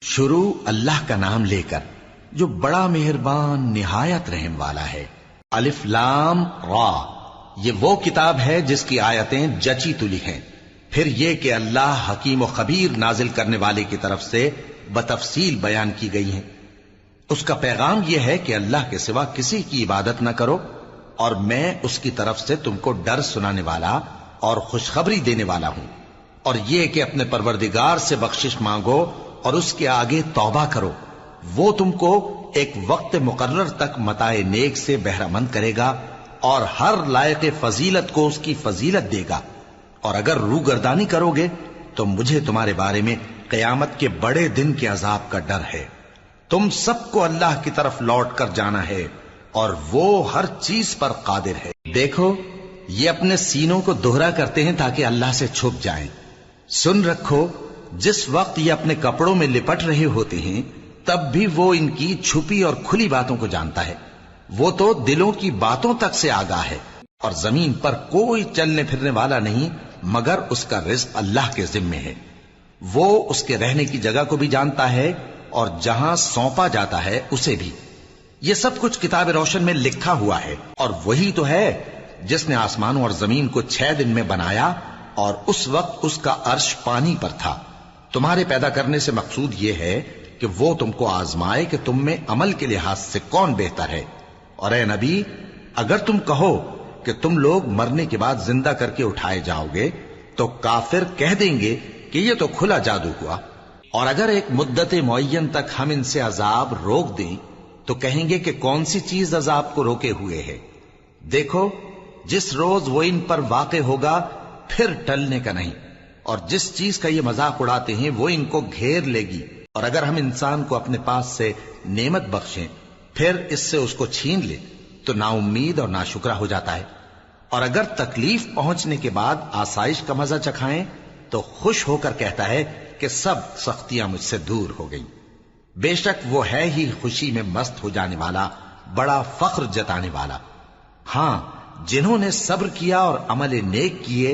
شروع اللہ کا نام لے کر جو بڑا مہربان نہایت رحم والا ہے۔ الف لام را، یہ وہ کتاب ہے جس کی آیتیں جچی تلی ہیں۔ پھر یہ کہ اللہ حکیم و خبیر نازل کرنے والے کی طرف سے بتفصیل بیان کی گئی ہیں۔ اس کا پیغام یہ ہے کہ اللہ کے سوا کسی کی عبادت نہ کرو، اور میں اس کی طرف سے تم کو ڈر سنانے والا اور خوشخبری دینے والا ہوں، اور یہ کہ اپنے پروردگار سے بخشش مانگو اور اس کے آگے توبہ کرو، وہ تم کو ایک وقت مقرر تک متاع نیک سے بہرہ مند کرے گا اور ہر لائق فضیلت کو اس کی فضیلت دے گا، اور اگر روگردانی کرو گے تو مجھے تمہارے بارے میں قیامت کے بڑے دن کے عذاب کا ڈر ہے۔ تم سب کو اللہ کی طرف لوٹ کر جانا ہے اور وہ ہر چیز پر قادر ہے۔ دیکھو یہ اپنے سینوں کو دوہرا کرتے ہیں تاکہ اللہ سے چھپ جائیں۔ سن رکھو جس وقت یہ اپنے کپڑوں میں لپٹ رہے ہوتے ہیں تب بھی وہ ان کی چھپی اور کھلی باتوں کو جانتا ہے۔ وہ تو دلوں کی باتوں تک سے آگاہ ہے، اور زمین پر کوئی چلنے پھرنے والا نہیں مگر اس کا رزق اللہ کے ذمے ہے۔ وہ اس کے رہنے کی جگہ کو بھی جانتا ہے اور جہاں سونپا جاتا ہے اسے بھی۔ یہ سب کچھ کتاب روشن میں لکھا ہوا ہے، اور وہی تو ہے جس نے آسمانوں اور زمین کو 6 دن میں بنایا، اور اس وقت اس کا عرش پانی پر تھا۔ تمہارے پیدا کرنے سے مقصود یہ ہے کہ وہ تم کو آزمائے کہ تم میں عمل کے لحاظ سے کون بہتر ہے۔ اور اے نبی، اگر تم کہو کہ تم لوگ مرنے کے بعد زندہ کر کے اٹھائے جاؤ گے تو کافر کہہ دیں گے کہ یہ تو کھلا جادو ہوا، اور اگر ایک مدت معین تک ہم ان سے عذاب روک دیں تو کہیں گے کہ کون سی چیز عذاب کو روکے ہوئے ہے۔ دیکھو جس روز وہ ان پر واقع ہوگا پھر ٹلنے کا نہیں، اور جس چیز کا یہ مذاق اڑاتے ہیں وہ ان کو گھیر لے گی، اور اگر ہم انسان کو اپنے پاس سے نعمت بخشیں پھر اس سے اس کو چھین لے تو نا امید اور ناشکرا ہو جاتا ہے، اور اگر تکلیف پہنچنے کے بعد آسائش کا مزہ چکھائیں تو خوش ہو کر کہتا ہے کہ سب سختیاں مجھ سے دور ہو گئیں۔ بے شک وہ ہے ہی خوشی میں مست ہو جانے والا، بڑا فخر جتانے والا۔ ہاں، جنہوں نے صبر کیا اور عمل نیک کیے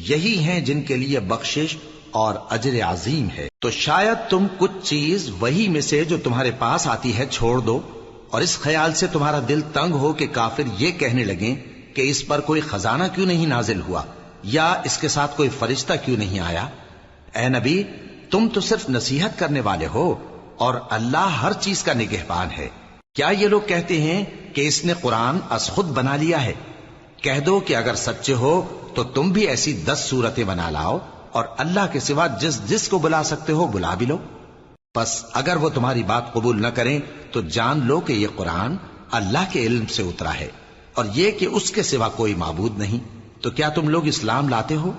یہی ہیں جن کے لیے بخشش اور اجر عظیم ہے۔ تو شاید تم کچھ چیز وہی میں سے جو تمہارے پاس آتی ہے چھوڑ دو، اور اس خیال سے تمہارا دل تنگ ہو کہ کافر یہ کہنے لگیں کہ اس پر کوئی خزانہ کیوں نہیں نازل ہوا، یا اس کے ساتھ کوئی فرشتہ کیوں نہیں آیا۔ اے نبی، تم تو صرف نصیحت کرنے والے ہو، اور اللہ ہر چیز کا نگہبان ہے۔ کیا یہ لوگ کہتے ہیں کہ اس نے قرآن از خود بنا لیا ہے؟ کہہ دو کہ اگر سچے ہو تو تم بھی ایسی 10 صورتیں بنا لاؤ، اور اللہ کے سوا جس جس کو بلا سکتے ہو بلا بھی لو۔ بس اگر وہ تمہاری بات قبول نہ کریں تو جان لو کہ یہ قرآن اللہ کے علم سے اترا ہے، اور یہ کہ اس کے سوا کوئی معبود نہیں۔ تو کیا تم لوگ اسلام لاتے ہو؟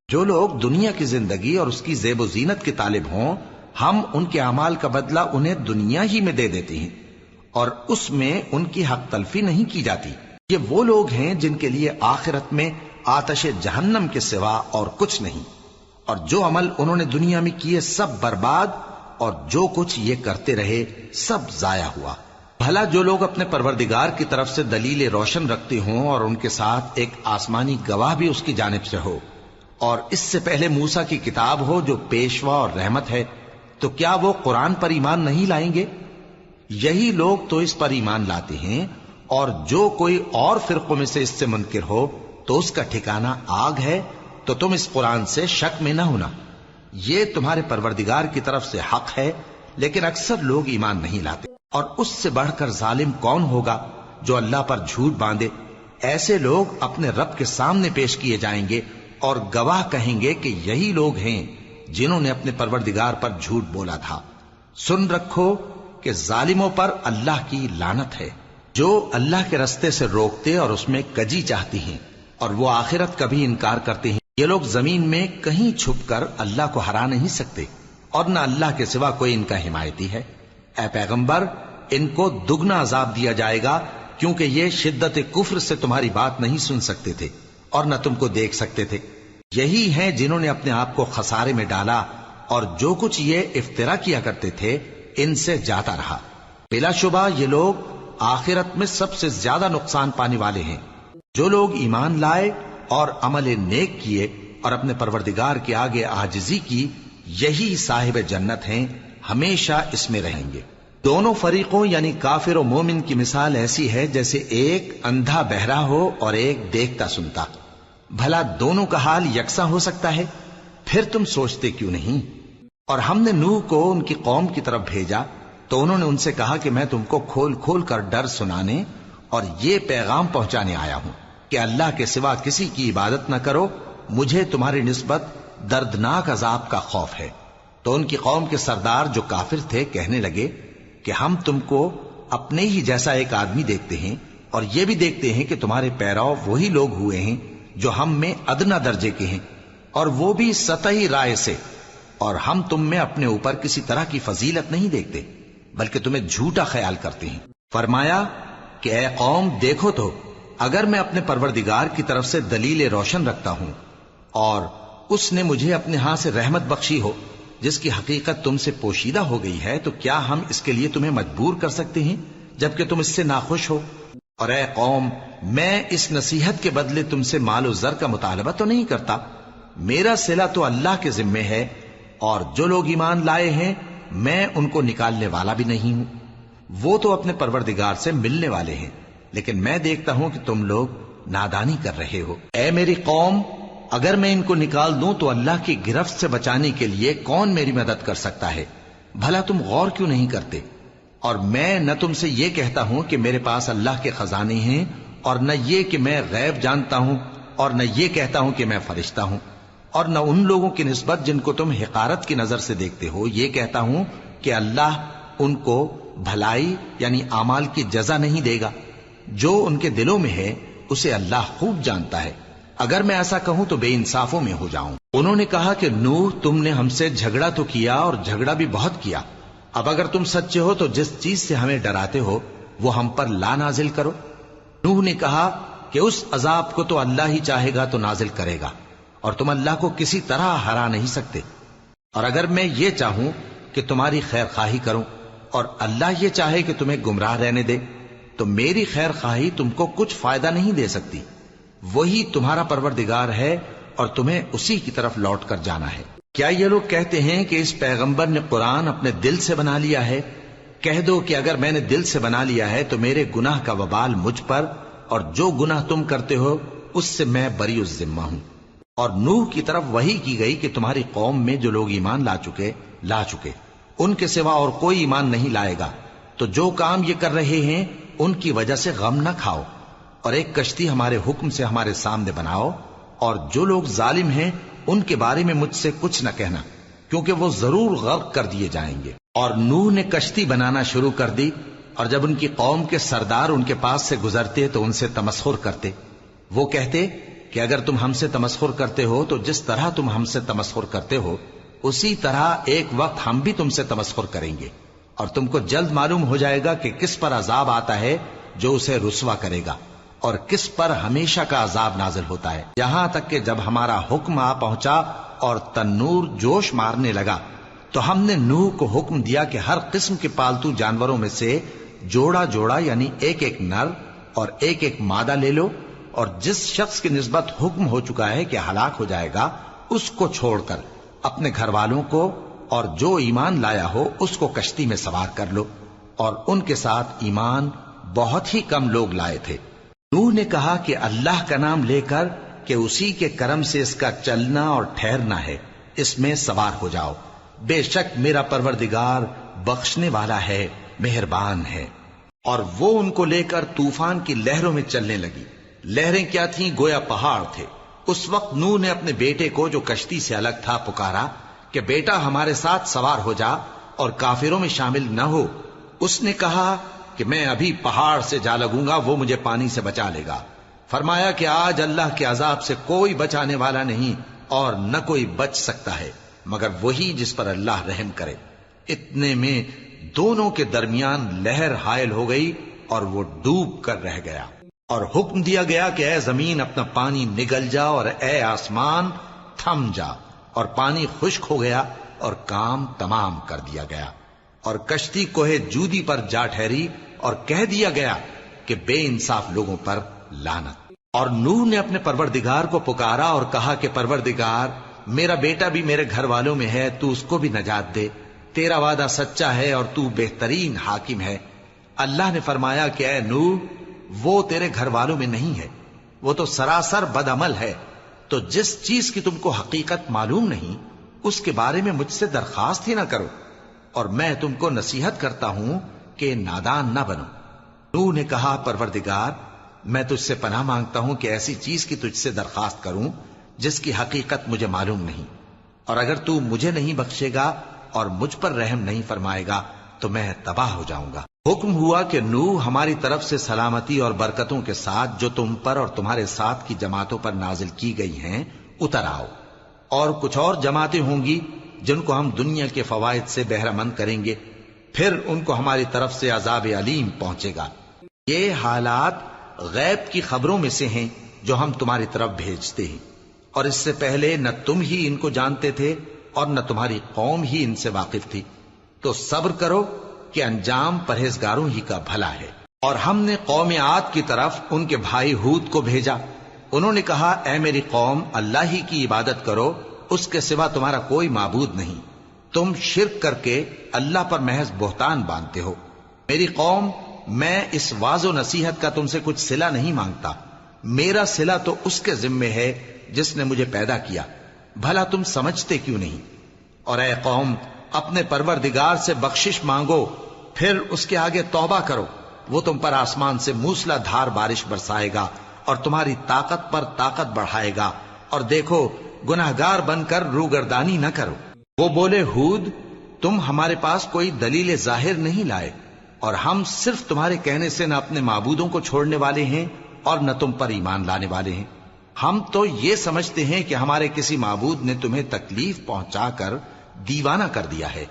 جو لوگ دنیا کی زندگی اور اس کی زیب و زینت کے طالب ہوں، ہم ان کے اعمال کا بدلہ انہیں دنیا ہی میں دے دیتے ہیں، اور اس میں ان کی حق تلفی نہیں کی جاتی۔ یہ وہ لوگ ہیں جن کے لیے آخرت میں آتش جہنم کے سوا اور کچھ نہیں، اور جو عمل انہوں نے دنیا میں کیے سب برباد، اور جو کچھ یہ کرتے رہے سب ضائع ہوا۔ بھلا جو لوگ اپنے پروردگار کی طرف سے دلیل روشن رکھتے ہوں اور ان کے ساتھ ایک آسمانی گواہ بھی اس کی جانب سے ہو، اور اس سے پہلے موسیٰ کی کتاب ہو جو پیشوا اور رحمت ہے، تو کیا وہ قرآن پر ایمان نہیں لائیں گے؟ یہی لوگ تو اس پر ایمان لاتے ہیں، اور جو کوئی اور فرقوں میں سے اس سے منکر ہو تو اس کا ٹھکانہ آگ ہے۔ تو تم اس قرآن سے شک میں نہ ہونا، یہ تمہارے پروردگار کی طرف سے حق ہے، لیکن اکثر لوگ ایمان نہیں لاتے۔ اور اس سے بڑھ کر ظالم کون ہوگا جو اللہ پر جھوٹ باندھے؟ ایسے لوگ اپنے رب کے سامنے پیش کیے جائیں گے اور گواہ کہیں گے کہ یہی لوگ ہیں جنہوں نے اپنے پروردگار پر جھوٹ بولا تھا۔ سن رکھو کہ ظالموں پر اللہ کی لعنت ہے، جو اللہ کے رستے سے روکتے اور اس میں کجی چاہتی ہیں، اور وہ آخرت کا بھی انکار کرتے ہیں۔ یہ لوگ زمین میں کہیں چھپ کر اللہ کو ہرا نہیں سکتے، اور نہ اللہ کے سوا کوئی ان کا حمایتی ہے۔ اے پیغمبر، ان کو دگنا عذاب دیا جائے گا، کیونکہ یہ شدت کفر سے تمہاری بات نہیں سن سکتے تھے اور نہ تم کو دیکھ سکتے تھے۔ یہی ہیں جنہوں نے اپنے آپ کو خسارے میں ڈالا، اور جو کچھ یہ افترا کیا کرتے تھے ان سے جاتا رہا۔ بلا شبہ یہ لوگ آخرت میں سب سے زیادہ نقصان پانے والے ہیں۔ جو لوگ ایمان لائے اور عمل نیک کیے اور اپنے پروردگار کے آگے عاجزی کی، یہی صاحب جنت ہیں، ہمیشہ اس میں رہیں گے۔ دونوں فریقوں یعنی کافر و مومن کی مثال ایسی ہے جیسے ایک اندھا بہرا ہو اور ایک دیکھتا سنتا۔ بھلا دونوں کا حال یکساں ہو سکتا ہے؟ پھر تم سوچتے کیوں نہیں؟ اور ہم نے نوح کو ان کی قوم کی طرف بھیجا تو انہوں نے ان سے کہا کہ میں تم کو کھول کھول کر ڈر سنانے اور یہ پیغام پہنچانے آیا ہوں کہ اللہ کے سوا کسی کی عبادت نہ کرو، مجھے تمہاری نسبت دردناک عذاب کا خوف ہے۔ تو ان کی قوم کے سردار جو کافر تھے کہنے لگے کہ ہم تم کو اپنے ہی جیسا ایک آدمی دیکھتے ہیں اور یہ بھی دیکھتے ہیں کہ تمہارے پیرو وہی لوگ ہوئے ہیں جو ہم میں ادنا درجے کے ہیں، اور وہ بھی سطحی رائے سے، اور ہم تم میں اپنے اوپر کسی طرح کی فضیلت نہیں دیکھتے بلکہ تمہیں جھوٹا خیال کرتے ہیں۔ فرمایا کہ اے قوم دیکھو تو، اگر میں اپنے پروردگار کی طرف سے دلیل روشن رکھتا ہوں اور اس نے مجھے اپنے ہاں سے رحمت بخشی ہو جس کی حقیقت تم سے پوشیدہ ہو گئی ہے، تو کیا ہم اس کے لیے تمہیں مجبور کر سکتے ہیں جبکہ تم اس سے ناخوش ہو؟ اور اے قوم، میں اس نصیحت کے بدلے تم سے مال و زر کا مطالبہ تو نہیں کرتا، میرا صلہ تو اللہ کے ذمے ہے، اور جو لوگ ایمان لائے ہیں میں ان کو نکالنے والا بھی نہیں ہوں، وہ تو اپنے پروردگار سے ملنے والے ہیں، لیکن میں دیکھتا ہوں کہ تم لوگ نادانی کر رہے ہو۔ اے میری قوم، اگر میں ان کو نکال دوں تو اللہ کی گرفت سے بچانے کے لیے کون میری مدد کر سکتا ہے؟ بھلا تم غور کیوں نہیں کرتے؟ اور میں نہ تم سے یہ کہتا ہوں کہ میرے پاس اللہ کے خزانے ہیں، اور نہ یہ کہ میں غیب جانتا ہوں، اور نہ یہ کہتا ہوں کہ میں فرشتہ ہوں، اور نہ ان لوگوں کی نسبت جن کو تم حقارت کی نظر سے دیکھتے ہو یہ کہتا ہوں کہ اللہ ان کو بھلائی یعنی اعمال کی جزا نہیں دے گا۔ جو ان کے دلوں میں ہے اسے اللہ خوب جانتا ہے، اگر میں ایسا کہوں تو بے انصافوں میں ہو جاؤں۔ انہوں نے کہا کہ نوح، تم نے ہم سے جھگڑا تو کیا اور جھگڑا بھی بہت کیا، اب اگر تم سچے ہو تو جس چیز سے ہمیں ڈراتے ہو وہ ہم پر لا نازل کرو۔ نوح نے کہا کہ اس عذاب کو تو اللہ ہی چاہے گا تو نازل کرے گا، اور تم اللہ کو کسی طرح ہرا نہیں سکتے، اور اگر میں یہ چاہوں کہ تمہاری خیر خواہی کروں اور اللہ یہ چاہے کہ تمہیں گمراہ رہنے دے تو میری خیر خواہی تم کو کچھ فائدہ نہیں دے سکتی، وہی تمہارا پروردگار ہے اور تمہیں اسی کی طرف لوٹ کر جانا ہے۔ کیا یہ لوگ کہتے ہیں کہ اس پیغمبر نے قرآن اپنے دل سے بنا لیا ہے؟ کہہ دو کہ اگر میں نے دل سے بنا لیا ہے تو میرے گناہ کا وبال مجھ پر، اور جو گناہ تم کرتے ہو اس سے میں بری الذمہ ہوں۔ اور نوح کی طرف وحی کی گئی کہ تمہاری قوم میں جو لوگ ایمان لا چکے ان کے سوا اور کوئی ایمان نہیں لائے گا، تو جو کام یہ کر رہے ہیں ان کی وجہ سے غم نہ کھاؤ، اور ایک کشتی ہمارے حکم سے ہمارے سامنے بناؤ، اور جو لوگ ظالم ہیں ان کے بارے میں مجھ سے کچھ نہ کہنا، کیونکہ وہ ضرور غرق کر دیے جائیں گے۔ اور نوح نے کشتی بنانا شروع کر دی، اور جب ان کی قوم کے سردار ان کے پاس سے گزرتے تو ان سے تمسخر کرتے۔ وہ کہتے کہ اگر تم ہم سے تمسخر کرتے ہو تو جس طرح تم ہم سے تمسخر کرتے ہو اسی طرح ایک وقت ہم بھی تم سے تمسخر کریں گے، اور تم کو جلد معلوم ہو جائے گا کہ کس پر عذاب آتا ہے جو اسے رسوا کرے گا، اور کس پر ہمیشہ کا عذاب نازل ہوتا ہے، یہاں تک کہ جب ہمارا حکم آ پہنچا اور تنور جوش مارنے لگا تو ہم نے نوح کو حکم دیا کہ ہر قسم کے پالتو جانوروں میں سے جوڑا جوڑا یعنی ایک ایک نر اور ایک ایک مادہ لے لو، اور جس شخص کی نسبت حکم ہو چکا ہے کہ ہلاک ہو جائے گا اس کو چھوڑ کر اپنے گھر والوں کو اور جو ایمان لایا ہو اس کو کشتی میں سوار کر لو، اور ان کے ساتھ ایمان بہت ہی کم لوگ لائے تھے۔ نوح نے کہا کہ اللہ کا نام لے کر کہ اسی کے کرم سے اس کا چلنا اور ٹھہرنا ہے، اس میں سوار ہو جاؤ، بے شک میرا پروردگار بخشنے والا ہے، مہربان ہے۔ اور وہ ان کو لے کر طوفان کی لہروں میں چلنے لگی۔ لہریں کیا تھیں؟ گویا پہاڑ تھے۔ اس وقت نوح نے اپنے بیٹے کو جو کشتی سے الگ تھا پکارا کہ بیٹا ہمارے ساتھ سوار ہو جا اور کافروں میں شامل نہ ہو۔ اس نے کہا کہ میں ابھی پہاڑ سے جا لگوں گا، وہ مجھے پانی سے بچا لے گا۔ فرمایا کہ آج اللہ کے عذاب سے کوئی بچانے والا نہیں اور نہ کوئی بچ سکتا ہے مگر وہی جس پر اللہ رحم کرے۔ اتنے میں دونوں کے درمیان لہر حائل ہو گئی اور وہ ڈوب کر رہ گیا، اور حکم دیا گیا کہ اے زمین اپنا پانی نگل جا اور اے آسمان تھم جا، اور پانی خشک ہو گیا اور کام تمام کر دیا گیا، اور کشتی کوہ جودی پر جا ٹھہری، اور کہہ دیا گیا کہ بے انصاف لوگوں پر لعنت۔ اور نوح نے اپنے پروردگار کو پکارا اور کہا کہ پروردگار، میرا بیٹا بھی میرے گھر والوں میں ہے، تو اس کو بھی نجات دے۔ تیرا وعدہ سچا ہے اور تو بہترین حاکم ہے۔ اللہ نے فرمایا کہ اے نوح، وہ تیرے گھر والوں میں نہیں ہے، وہ تو سراسر بد عمل ہے، تو جس چیز کی تم کو حقیقت معلوم نہیں اس کے بارے میں مجھ سے درخواست ہی نہ کرو، اور میں تم کو نصیحت کرتا ہوں کہ نادان نہ بنو۔ نوح نے کہا پروردگار، میں تجھ سے پناہ مانگتا ہوں کہ ایسی چیز کی تجھ سے درخواست کروں جس کی حقیقت مجھے معلوم نہیں، اور اگر تو مجھے نہیں بخشے گا اور مجھ پر رحم نہیں فرمائے گا تو میں تباہ ہو جاؤں گا۔ حکم ہوا کہ نوح ہماری طرف سے سلامتی اور برکتوں کے ساتھ جو تم پر اور تمہارے ساتھ کی جماعتوں پر نازل کی گئی ہیں اتر آؤ، اور کچھ اور جماعتیں ہوں گی جن کو ہم دنیا کے فوائد سے بہرہ مند کریں گے، پھر ان کو ہماری طرف سے عذاب علیم پہنچے گا۔ یہ حالات غیب کی خبروں میں سے ہیں جو ہم تمہاری طرف بھیجتے ہیں، اور اس سے پہلے نہ تم ہی ان کو جانتے تھے اور نہ تمہاری قوم ہی ان سے واقف تھی، تو صبر کرو کہ انجام پرہیزگاروں ہی کا بھلا ہے۔ اور ہم نے قوم عاد کی طرف ان کے بھائی ہود کو بھیجا، انہوں نے کہا اے میری قوم، اللہ ہی کی عبادت کرو، اس کے سوا تمہارا کوئی معبود نہیں، تم شرک کر کے اللہ پر محض بہتان باندھتے ہو۔ میری قوم، میں اس واض و نصیحت کا تم سے کچھ صلہ نہیں مانگتا، میرا صلہ تو اس کے ذمے ہے جس نے مجھے پیدا کیا، بھلا تم سمجھتے کیوں نہیں؟ اور اے قوم، اپنے پروردگار سے بخشش مانگو، پھر اس کے آگے توبہ کرو، وہ تم پر آسمان سے موسلا دھار بارش برسائے گا اور تمہاری طاقت پر طاقت بڑھائے گا، اور دیکھو گناہگار بن کر روگردانی نہ کرو۔ وہ بولے ہود، تم ہمارے پاس کوئی دلیل ظاہر نہیں لائے، اور ہم صرف تمہارے کہنے سے نہ اپنے معبودوں کو چھوڑنے والے ہیں اور نہ تم پر ایمان لانے والے ہیں، ہم تو یہ سمجھتے ہیں کہ ہمارے کسی معبود نے تمہیں تکلیف پہنچا کر دیوانہ کر دیا ہے۔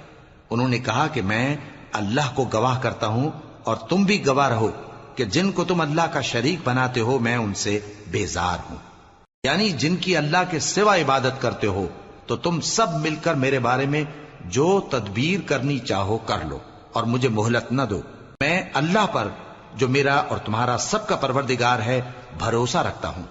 انہوں نے کہا کہ میں اللہ کو گواہ کرتا ہوں اور تم بھی گواہ رہو کہ جن کو تم اللہ کا شریک بناتے ہو میں ان سے بیزار ہوں، یعنی جن کی اللہ کے سوا عبادت کرتے ہو، تو تم سب مل کر میرے بارے میں جو تدبیر کرنی چاہو کر لو اور مجھے مہلت نہ دو۔ میں اللہ پر جو میرا اور تمہارا سب کا پروردگار ہے بھروسہ رکھتا ہوں۔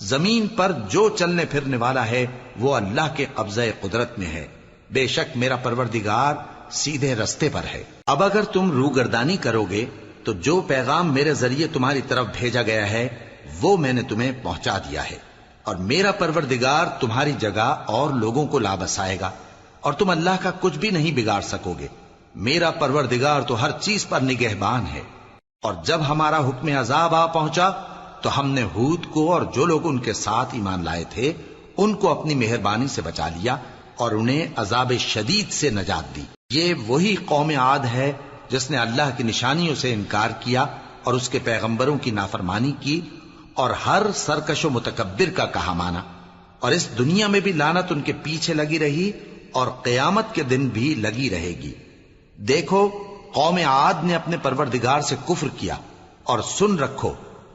زمین پر جو چلنے پھرنے والا ہے وہ اللہ کے قبضہ قدرت میں ہے، بے شک میرا پروردگار سیدھے رستے پر ہے۔ اب اگر تم روگردانی کرو گے تو جو پیغام میرے ذریعے تمہاری طرف بھیجا گیا ہے وہ میں نے تمہیں پہنچا دیا ہے، اور میرا پروردگار تمہاری جگہ اور لوگوں کو لا بسائے گا، اور تم اللہ کا کچھ بھی نہیں بگاڑ سکو گے۔ میرا پروردگار تو ہر چیز پر نگہبان ہے۔ اور جب ہمارا حکم عذاب آ پہنچا تو ہم نے ہود کو اور جو لوگ ان کے ساتھ ایمان لائے تھے ان کو اپنی مہربانی سے بچا لیا اور انہیں عذاب شدید سے نجات دی۔ یہ وہی قوم عاد ہے جس نے اللہ کی نشانیوں سے انکار کیا اور اس کے پیغمبروں کی نافرمانی کی اور ہر سرکش و متکبر کا کہا مانا، اور اس دنیا میں بھی لعنت ان کے پیچھے لگی رہی اور قیامت کے دن بھی لگی رہے گی۔ دیکھو قوم عاد نے اپنے پروردگار سے کفر کیا، اور سن رکھو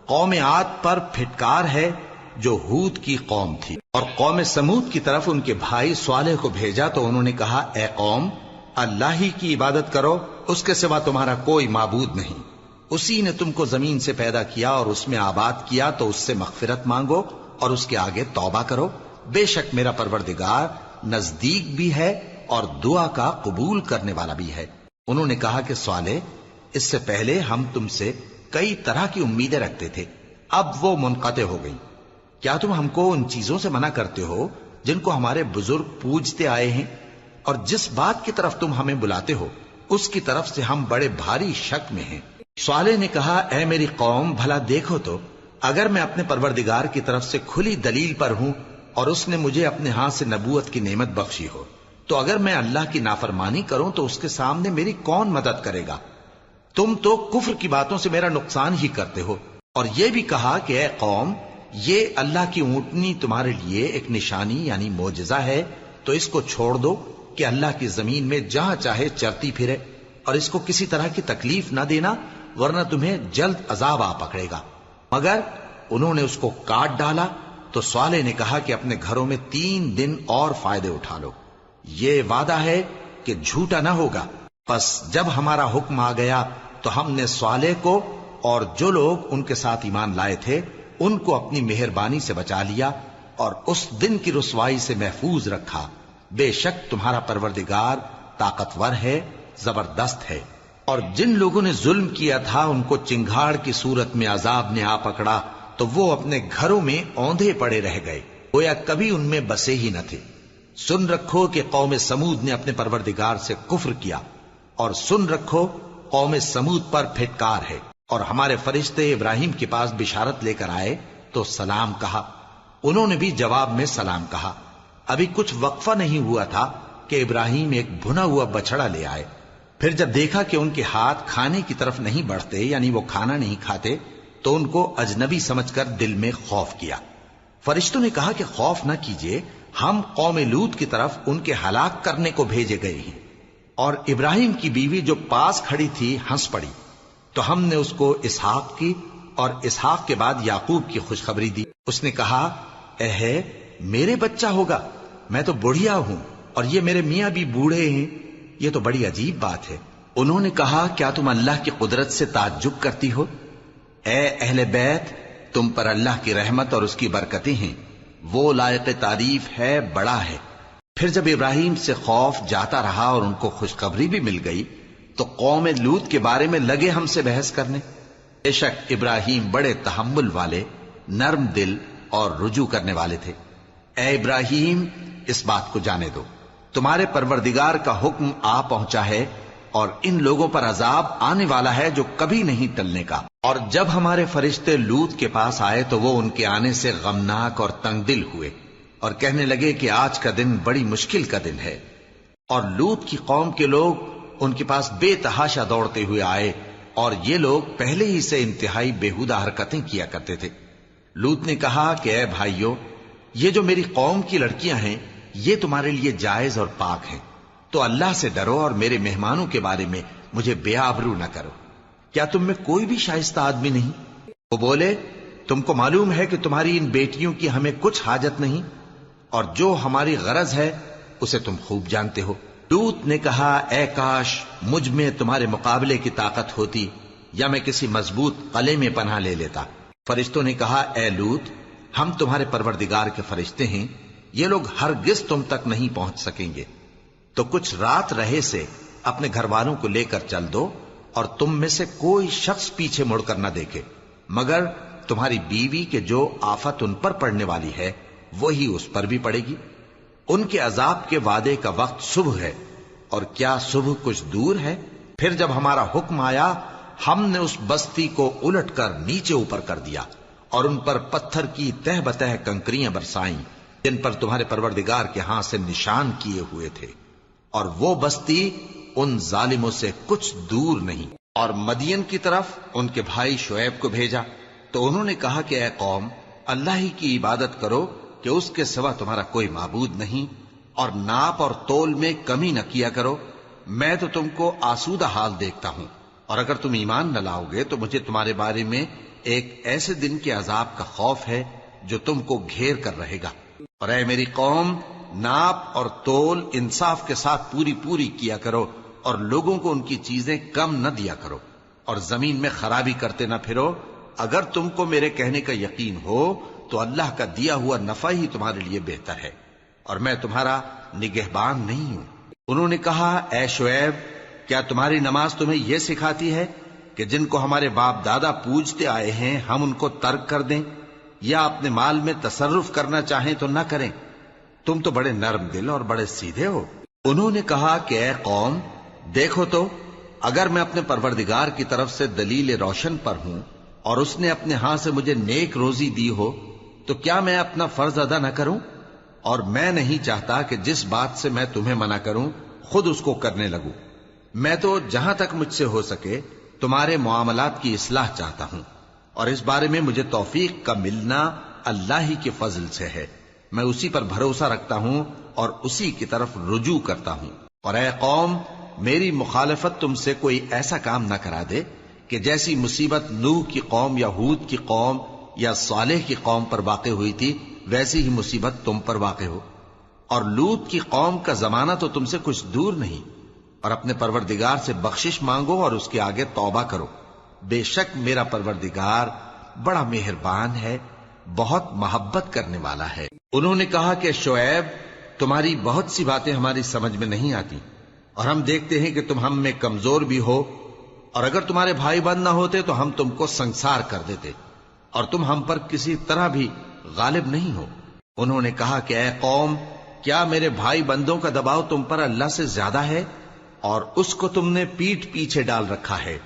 قوم عاد پر پھٹکار ہے جو ہود کی قوم تھی۔ اور قوم سمود کی طرف ان کے بھائی صالح کو بھیجا تو انہوں نے کہا اے قوم، اللہ ہی کی عبادت کرو، اس کے سوا تمہارا کوئی معبود نہیں، اسی نے تم کو زمین سے پیدا کیا اور اس میں آباد کیا، تو اس سے مغفرت مانگو اور اس کے آگے توبہ کرو، بے شک میرا پروردگار نزدیک بھی ہے اور دعا کا قبول کرنے والا بھی ہے۔ انہوں نے کہا کہ صالح، اس سے پہلے ہم تم سے کئی طرح کی امیدیں رکھتے تھے، اب وہ منقطع ہو گئی، کیا تم ہم کو ان چیزوں سے منع کرتے ہو جن کو ہمارے بزرگ پوجتے آئے ہیں؟ اور جس بات کی طرف تم ہمیں بلاتے ہو اس کی طرف سے ہم بڑے بھاری شک میں ہیں۔ صالح نے کہا اے میری قوم، بھلا دیکھو تو اگر میں اپنے پروردگار کی طرف سے کھلی دلیل پر ہوں اور اس نے مجھے اپنے ہاتھ سے نبوت کی نعمت بخشی ہو، تو اگر میں اللہ کی نافرمانی کروں تو اس کے سامنے میری کون مدد کرے گا؟ تم تو کفر کی باتوں سے میرا نقصان ہی کرتے ہو۔ اور یہ بھی کہا کہ اے قوم، یہ اللہ کی اونٹنی تمہارے لیے ایک نشانی یعنی معجزہ ہے، تو اس کو چھوڑ دو کہ اللہ کی زمین میں جہاں چاہے چرتی پھرے، اور اس کو کسی طرح کی تکلیف نہ دینا ورنہ تمہیں جلد عذاب آ پکڑے گا۔ مگر انہوں نے اس کو کاٹ ڈالا تو صالح نے کہا کہ اپنے گھروں میں 3 دن اور فائدے اٹھا لو، یہ وعدہ ہے کہ جھوٹا نہ ہوگا۔ پس جب ہمارا حکم آ گیا تو ہم نے صالح کو اور جو لوگ ان کے ساتھ ایمان لائے تھے ان کو اپنی مہربانی سے بچا لیا اور اس دن کی رسوائی سے محفوظ رکھا، بے شک تمہارا پروردگار طاقتور ہے، زبردست ہے۔ اور جن لوگوں نے ظلم کیا تھا ان کو چنگھاڑ کی صورت میں عذاب نے آ پکڑا تو وہ اپنے گھروں میں اوندھے پڑے رہ گئے، گویا کبھی ان میں بسے ہی نہ تھے۔ سن رکھو کہ قوم سمود نے اپنے پروردگار سے کفر کیا، اور سن رکھو قوم سمود پر پھٹکار ہے۔ اور ہمارے فرشتے ابراہیم کے پاس بشارت لے کر آئے تو سلام کہا، انہوں نے بھی جواب میں سلام کہا۔ ابھی کچھ وقفہ نہیں ہوا تھا کہ ابراہیم ایک بھنا ہوا بچڑا لے آئے۔ پھر جب دیکھا کہ ان کے ہاتھ کھانے کی طرف نہیں بڑھتے، یعنی وہ کھانا نہیں کھاتے، تو ان کو اجنبی سمجھ کر دل میں خوف کیا۔ فرشتوں نے کہا کہ خوف نہ کیجیے، ہم قوم لوط کی طرف ان کے ہلاک کرنے کو بھیجے گئے ہیں۔ اور ابراہیم کی بیوی جو پاس کھڑی تھی ہنس پڑی، تو ہم نے اس کو اسحاق کی اور اسحاق کے بعد یعقوب کی خوشخبری دی۔ اس نے کہا، اے میرے بچہ ہوگا، میں تو بڑھیا ہوں اور یہ میرے میاں بھی بوڑھے ہیں، یہ تو بڑی عجیب بات ہے۔ انہوں نے کہا، کیا تم اللہ کی قدرت سے تعجب کرتی ہو؟ اے اہل بیت، تم پر اللہ کی رحمت اور اس کی برکتیں ہیں، وہ لائق تعریف ہے، بڑا ہے۔ پھر جب ابراہیم سے خوف جاتا رہا اور ان کو خوشخبری بھی مل گئی تو قوم لوط کے بارے میں لگے ہم سے بحث کرنے۔ بے شک ابراہیم بڑے تحمل والے، نرم دل اور رجوع کرنے والے تھے۔ اے ابراہیم، اس بات کو جانے دو، تمہارے پروردگار کا حکم آ پہنچا ہے اور ان لوگوں پر عذاب آنے والا ہے جو کبھی نہیں ٹلنے کا۔ اور جب ہمارے فرشتے لوط کے پاس آئے تو وہ ان کے آنے سے غمناک اور تنگ دل ہوئے اور کہنے لگے کہ آج کا دن بڑی مشکل کا دن ہے۔ اور لوط کی قوم کے لوگ ان کے پاس بے تحاشا دوڑتے ہوئے آئے، اور یہ لوگ پہلے ہی سے انتہائی بےہودہ حرکتیں کیا کرتے تھے۔ لوط نے کہا کہ اے بھائیو، یہ جو میری قوم کی لڑکیاں ہیں یہ تمہارے لیے جائز اور پاک ہیں، تو اللہ سے ڈرو اور میرے مہمانوں کے بارے میں مجھے بے آبرو نہ کرو۔ کیا تم میں کوئی بھی شائستہ آدمی نہیں؟ وہ بولے، تم کو معلوم ہے کہ تمہاری ان بیٹیوں کی ہمیں کچھ حاجت نہیں، اور جو ہماری غرض ہے اسے تم خوب جانتے ہو۔ لوط نے کہا، اے کاش مجھ میں تمہارے مقابلے کی طاقت ہوتی، یا میں کسی مضبوط قلعے میں پناہ لے لیتا۔ فرشتوں نے کہا، اے لوط، ہم تمہارے پروردگار کے فرشتے ہیں، یہ لوگ ہرگز تم تک نہیں پہنچ سکیں گے، تو کچھ رات رہے سے اپنے گھر والوں کو لے کر چل دو، اور تم میں سے کوئی شخص پیچھے مڑ کر نہ دیکھے مگر تمہاری بیوی کے جو آفت ان پر پڑنے والی ہے وہی اس پر بھی پڑے گی۔ ان کے عذاب کے وعدے کا وقت صبح ہے، اور کیا صبح کچھ دور ہے؟ پھر جب ہمارا حکم آیا ہم نے اس بستی کو الٹ کر نیچے اوپر کر دیا اور ان پر پتھر کی تہ بتہ کنکریاں برسائیں جن پر تمہارے پروردگار کے ہاں سے نشان کیے ہوئے تھے، اور وہ بستی ان ظالموں سے کچھ دور نہیں۔ اور مدین کی طرف ان کے بھائی شعیب کو بھیجا تو انہوں نے کہا کہ اے قوم، اللہ ہی کی عبادت کرو کہ اس کے سوا تمہارا کوئی معبود نہیں، اور ناپ اور تول میں کمی نہ کیا کرو، میں تو تم کو آسودہ حال دیکھتا ہوں، اور اگر تم ایمان نہ لاؤ گے تو مجھے تمہارے بارے میں ایک ایسے دن کے عذاب کا خوف ہے جو تم کو گھیر کر رہے گا۔ اور اے میری قوم، ناپ اور تول انصاف کے ساتھ پوری کیا کرو، اور لوگوں کو ان کی چیزیں کم نہ دیا کرو، اور زمین میں خرابی کرتے نہ پھرو۔ اگر تم کو میرے کہنے کا یقین ہو تو اللہ کا دیا ہوا نفع ہی تمہارے لیے بہتر ہے، اور میں تمہارا نگہبان نہیں ہوں۔ انہوں نے کہا، اے شعیب، کیا تمہاری نماز تمہیں یہ سکھاتی ہے کہ جن کو ہمارے باپ دادا پوجتے آئے ہیں ہم ان کو ترک کر دیں، یا اپنے مال میں تصرف کرنا چاہیں تو نہ کریں؟ تم تو بڑے نرم دل اور بڑے سیدھے ہو۔ انہوں نے کہا کہ اے قوم، دیکھو تو، اگر میں اپنے پروردگار کی طرف سے دلیل روشن پر ہوں اور اس نے اپنے ہاں سے مجھے نیک روزی دی ہو تو کیا میں اپنا فرض ادا نہ کروں؟ اور میں نہیں چاہتا کہ جس بات سے میں تمہیں منع کروں خود اس کو کرنے لگوں۔ میں تو جہاں تک مجھ سے ہو سکے تمہارے معاملات کی اصلاح چاہتا ہوں، اور اس بارے میں مجھے توفیق کا ملنا اللہ ہی کے فضل سے ہے۔ میں اسی پر بھروسہ رکھتا ہوں اور اسی کی طرف رجوع کرتا ہوں۔ اور اے قوم، میری مخالفت تم سے کوئی ایسا کام نہ کرا دے کہ جیسی مصیبت نوح کی قوم یا ہود کی قوم یا صالح کی قوم پر واقع ہوئی تھی ویسی ہی مصیبت تم پر واقع ہو۔ اور لوط کی قوم کا زمانہ تو تم سے کچھ دور نہیں، اور اپنے پروردگار سے بخشش مانگو اور اس کے آگے توبہ کرو، بے شک میرا پروردگار بڑا مہربان ہے، بہت محبت کرنے والا ہے۔ انہوں نے کہا کہ شعیب، تمہاری بہت سی باتیں ہماری سمجھ میں نہیں آتی، اور ہم دیکھتے ہیں کہ تم ہم میں کمزور بھی ہو، اور اگر تمہارے بھائی بند نہ ہوتے تو ہم تم کو سنسار کر دیتے، اور تم ہم پر کسی طرح بھی غالب نہیں ہو۔ انہوں نے کہا کہ اے قوم، کیا میرے بھائی بندوں کا دباؤ تم پر اللہ سے زیادہ ہے، اور اس کو تم نے پیٹھ پیچھے ڈال رکھا ہے؟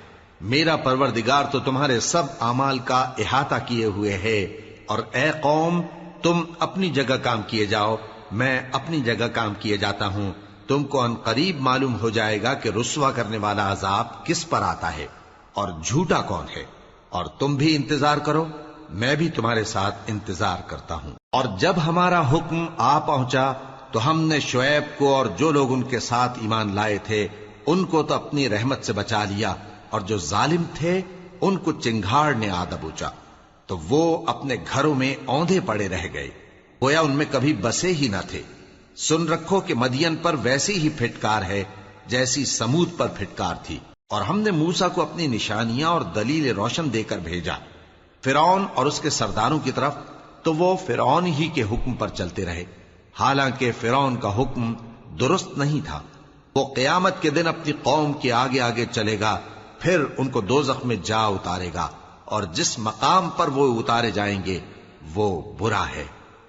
میرا پروردگار تو تمہارے سب اعمال کا احاطہ کیے ہوئے ہے۔ اور اے قوم، تم اپنی جگہ کام کیے جاؤ، میں اپنی جگہ کام کیے جاتا ہوں۔ تم کو ان قریب معلوم ہو جائے گا کہ رسوا کرنے والا عذاب کس پر آتا ہے اور جھوٹا کون ہے۔ اور تم بھی انتظار کرو، میں بھی تمہارے ساتھ انتظار کرتا ہوں۔ اور جب ہمارا حکم آ پہنچا تو ہم نے شعیب کو اور جو لوگ ان کے ساتھ ایمان لائے تھے ان کو تو اپنی رحمت سے بچا لیا، اور جو ظالم تھے ان کو چنگھاڑ نے آ دبوچا، تو وہ اپنے گھروں میں اوندھے پڑے رہ گئے، گویا ان میں کبھی بسے ہی نہ تھے۔ سن رکھو کہ مدین پر ویسی ہی پھٹکار ہے جیسی سمود پر پھٹکار تھی۔ اور ہم نے موسیٰ کو اپنی نشانیاں اور دلیل روشن دے کر بھیجا فرعون اور اس کے سرداروں کی طرف، تو وہ فرعون ہی کے حکم پر چلتے رہے، حالانکہ فرعون کا حکم درست نہیں تھا۔ وہ قیامت کے دن اپنی قوم کے آگے آگے چلے گا، پھر ان کو دوزخ میں جا اتارے گا، اور جس مقام پر وہ اتارے جائیں گے وہ برا ہے۔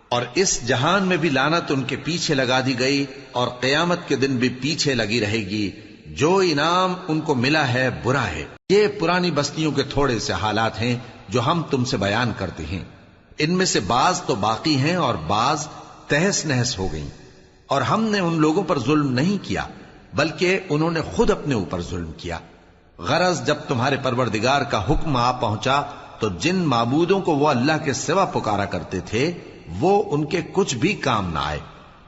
اور اس جہان میں بھی لعنت ان کے پیچھے لگا دی گئی، اور قیامت کے دن بھی پیچھے لگی رہے گی۔ جو انعام ان کو ملا ہے برا ہے۔ یہ پرانی بستیوں کے تھوڑے سے حالات ہیں جو ہم تم سے بیان کرتے ہیں، ان میں سے بعض تو باقی ہیں اور بعض تہس نہس ہو گئیں۔ اور ہم نے ان لوگوں پر ظلم نہیں کیا بلکہ انہوں نے خود اپنے اوپر ظلم کیا۔ غرض جب تمہارے پروردگار کا حکم آ پہنچا تو جن معبودوں کو وہ اللہ کے سوا پکارا کرتے تھے وہ ان کے کچھ بھی کام نہ آئے،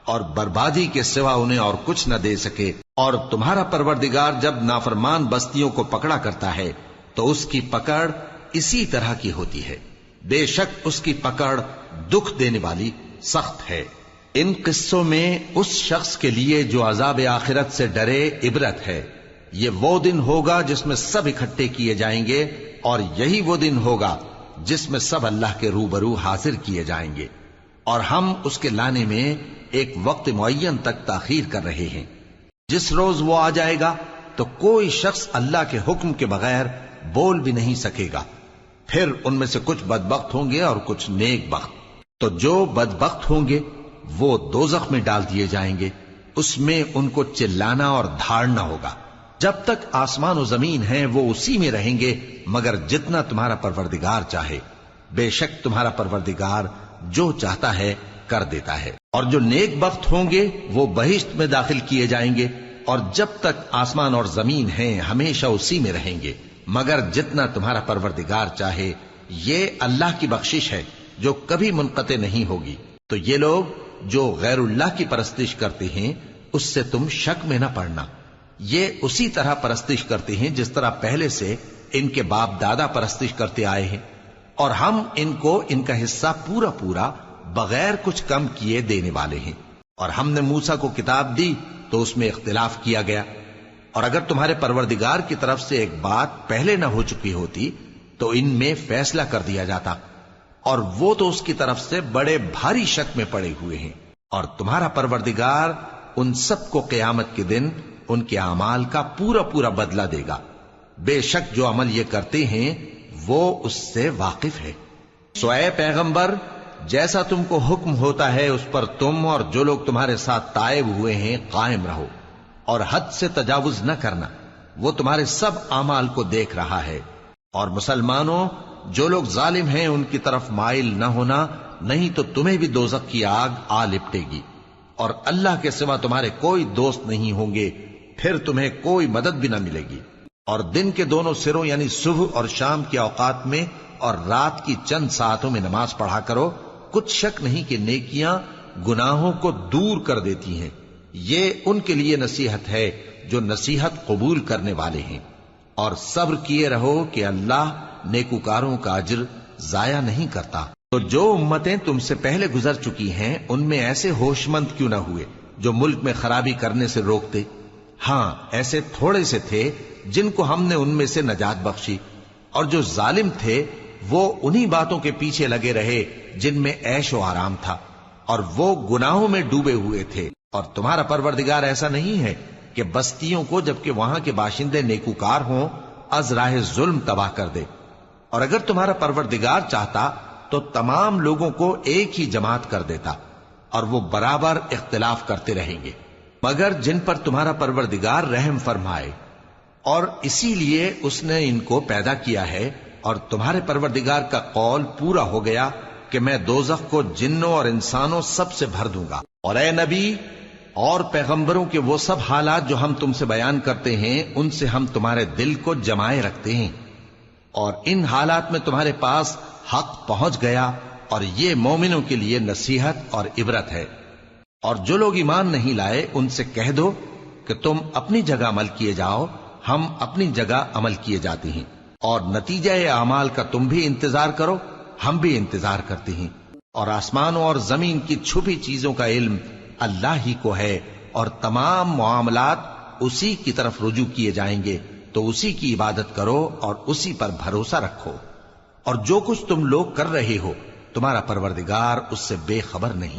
اور بربادی کے سوا انہیں اور کچھ نہ دے سکے۔ اور تمہارا پروردگار جب نافرمان بستیوں کو پکڑا کرتا ہے تو اس کی پکڑ اسی طرح کی ہوتی ہے، بے شک اس کی پکڑ دکھ دینے والی سخت ہے۔ ان قصوں میں اس شخص کے لیے جو عذاب آخرت سے ڈرے عبرت ہے۔ یہ وہ دن ہوگا جس میں سب اکٹھے کیے جائیں گے، اور یہی وہ دن ہوگا جس میں سب اللہ کے روبرو حاضر کیے جائیں گے، اور ہم اس کے لانے میں ایک وقت معین تک تاخیر کر رہے ہیں۔ جس روز وہ آ جائے گا تو کوئی شخص اللہ کے حکم کے بغیر بول بھی نہیں سکے گا۔ پھر ان میں سے کچھ بدبخت ہوں گے اور کچھ نیک بخت۔ تو جو بدبخت ہوں گے وہ دوزخ میں ڈال دیے جائیں گے، اس میں ان کو چلانا اور دھاڑنا ہوگا۔ جب تک آسمان و زمین ہیں وہ اسی میں رہیں گے مگر جتنا تمہارا پروردگار چاہے۔ بے شک تمہارا پروردگار جو چاہتا ہے کر دیتا ہے۔ اور جو نیک بخت ہوں گے وہ بہشت میں داخل کیے جائیں گے، اور جب تک آسمان اور زمین ہیں ہمیشہ اسی میں رہیں گے مگر جتنا تمہارا پروردگار چاہے۔ یہ اللہ کی بخشش ہے جو کبھی منقطع نہیں ہوگی۔ تو یہ لوگ جو غیر اللہ کی پرستش کرتے ہیں اس سے تم شک میں نہ پڑنا، یہ اسی طرح پرستش کرتے ہیں جس طرح پہلے سے ان کے باپ دادا پرستش کرتے آئے ہیں، اور ہم ان کو ان کا حصہ پورا پورا بغیر کچھ کم کیے دینے والے ہیں۔ اور ہم نے موسیٰ کو کتاب دی تو اس میں اختلاف کیا گیا، اور اگر تمہارے پروردگار کی طرف سے ایک بات پہلے نہ ہو چکی ہوتی تو ان میں فیصلہ کر دیا جاتا، اور وہ تو اس کی طرف سے بڑے بھاری شک میں پڑے ہوئے ہیں۔ اور تمہارا پروردگار ان سب کو قیامت کے دن ان کے اعمال کا پورا پورا بدلہ دے گا۔ بے شک جو عمل یہ کرتے ہیں وہ اس سے واقف ہے۔ سو اے پیغمبر، جیسا تم کو حکم ہوتا ہے اس پر تم اور جو لوگ تمہارے ساتھ تائب ہوئے ہیں قائم رہو، اور حد سے تجاوز نہ کرنا، وہ تمہارے سب اعمال کو دیکھ رہا ہے۔ اور مسلمانوں، جو لوگ ظالم ہیں ان کی طرف مائل نہ ہونا، نہیں تو تمہیں بھی دوزخ کی آگ آ لپٹے گی، اور اللہ کے سوا تمہارے کوئی دوست نہیں ہوں گے، پھر تمہیں کوئی مدد بھی نہ ملے گی۔ اور دن کے دونوں سروں یعنی صبح اور شام کے اوقات میں اور رات کی چند ساعتوں میں نماز پڑھا کرو، کچھ شک نہیں کہ نیکیاں گناہوں کو دور کر دیتی ہیں۔ یہ ان کے لیے نصیحت ہے جو نصیحت قبول کرنے والے ہیں۔ اور صبر کیے رہو کہ اللہ نیکوکاروں کا اجر ضائع نہیں کرتا۔ تو جو امتیں تم سے پہلے گزر چکی ہیں ان میں ایسے ہوش مند کیوں نہ ہوئے جو ملک میں خرابی کرنے سے روکتے؟ ہاں، ایسے تھوڑے سے تھے جن کو ہم نے ان میں سے نجات بخشی، اور جو ظالم تھے وہ انہی باتوں کے پیچھے لگے رہے جن میں عیش و آرام تھا، اور وہ گناہوں میں ڈوبے ہوئے تھے۔ اور تمہارا پروردگار ایسا نہیں ہے کہ بستیوں کو جبکہ وہاں کے باشندے نیکوکار ہوں از راہ ظلم تباہ کر دے، اور اگر تمہارا پروردگار چاہتا تو تمام لوگوں کو ایک ہی جماعت کر دیتا، اور وہ برابر اختلاف کرتے رہیں گے، مگر جن پر تمہارا پروردگار رحم فرمائے، اور اسی لیے اس نے ان کو پیدا کیا ہے، اور تمہارے پروردگار کا قول پورا ہو گیا کہ میں دوزخ کو جنوں اور انسانوں سب سے بھر دوں گا۔ اور اے نبی اور پیغمبروں کے وہ سب حالات جو ہم تم سے بیان کرتے ہیں ان سے ہم تمہارے دل کو جمائے رکھتے ہیں، اور ان حالات میں تمہارے پاس حق پہنچ گیا، اور یہ مومنوں کے لیے نصیحت اور عبرت ہے۔ اور جو لوگ ایمان نہیں لائے ان سے کہہ دو کہ تم اپنی جگہ عمل کیے جاؤ، ہم اپنی جگہ عمل کیے جاتے ہیں، اور نتیجہ اعمال کا تم بھی انتظار کرو، ہم بھی انتظار کرتے ہیں۔ اور آسمانوں اور زمین کی چھپی چیزوں کا علم اللہ ہی کو ہے، اور تمام معاملات اسی کی طرف رجوع کیے جائیں گے، تو اسی کی عبادت کرو اور اسی پر بھروسہ رکھو، اور جو کچھ تم لوگ کر رہے ہو تمہارا پروردگار اس سے بے خبر نہیں۔